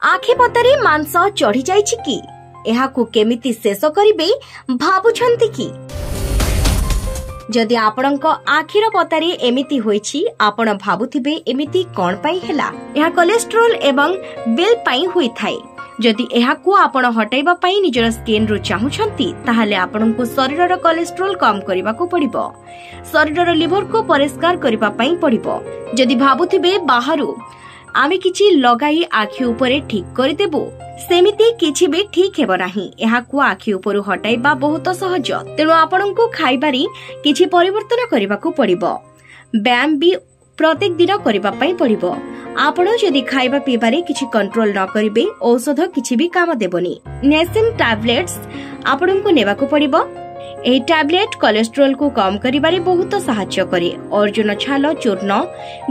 आखि पतारे मांस चढ़ी जाइछि कि एहाकु केमिति शेष करिबे भाबुछंती कि जदि आपणक आखिर पतारे एमिति होइछि आपण भाबुथिबे एमिति कोन पई हेला एहा कोलेस्ट्रोल एवं बिल पई होई थाए। जदि एहाकु आपण हटाइबा पई निजर स्किन रु चाहुछंती ताहाले आपणको शरीरर कोलेस्ट्रोल कम करिबाकू पड़िबो। शरीरर लिवर को परिष्कार करिबा पई पड़िबो। जदि भाबुथिबे बाहरु आमे किछि लगाई आखि उपरे ठीक करिदेबु सेमिति किछि भी ठीक हेबो नाही। एहाकु आखि उपरु हटाइबा बहुत सहज। तेणु आपणको खाइबारी किछि परिवर्तन करिबाकू पड़िबो। व्यायाम भी प्रत्येक दिन करिबा पई पड़िबो। आपण जदि खाइबा पीबारे किछि कंट्रोल न करिबे औषध किछि भी काम देबोनी। नेसिन टैबलेट्स आपणको नेबाकू पड़िबो। एही टैबलेट कोलेस्ट्रोल को कम करिबारे बहुत सहायता करे। अर्जुन छाल चूर्ण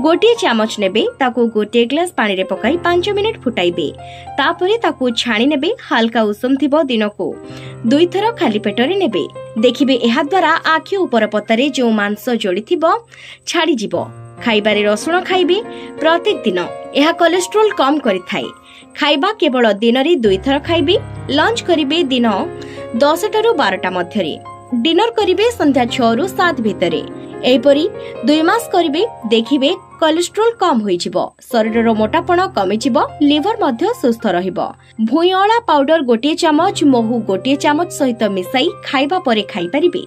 गोटे चामच नेबे ताको गोटे ग्लास पानी रे पकाई 5 मिनिट फुटाइबे। तापरे ताको छाणी नेबे। हल्का उषम थिबो दिनको 2 थर खाली पेटरे नेबे। देखिबे एहा द्वारा आखि ऊपर पतारे जो मांस जोड़ी थिबो छाड़ी जिवो। खाइबारे रसुण खाइबे प्रत्येक दिन। एहा कोलेस्ट्रोल कम करिथाय। खाइबा केवल दिन रे 2 थर खाइबे। लंच करिबे दिन 10 टरु 12टा मध्यरे। डिनर करिबे संध्या 6 रु 7 भितरे। एपरी 2 मास करिबे देखिबे कोलेस्ट्रोल कम होई जिवो। शरीरर मोटापण कमी जिवो। लिवर मध्य सुस्थ रहिबो। भुइयळा पाउडर गोटे चामच महू गोटे चामच सहित मिसाई खाइबा परे खाइ परिबे।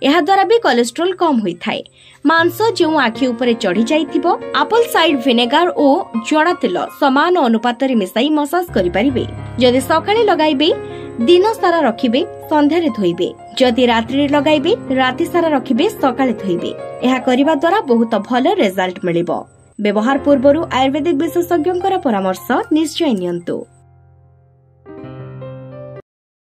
एहा द्वारा भी कोलेस्ट्रोल कम होई थाए। मांस जो आखि ऊपर चढ़ी जाइथिबो एप्पल साइड विनेगार और जड़ा तेल समान अनुपात रे मिसाई मसाज करि परिबे। जदि सकाळे लगाइबे दिन सारा रखिबे संध्यारे धोइबे। जदि रात्रि रे लगाइबे राति सारा रखिबे सकाळे धोइबे। एहा करिबा द्वारा बहुत भलो रिजल्ट मिलिबो। व्यवहार पूर्वरु आयुर्वेदिक विशेषज्ञकर परामर्श निश्चय नियंतु।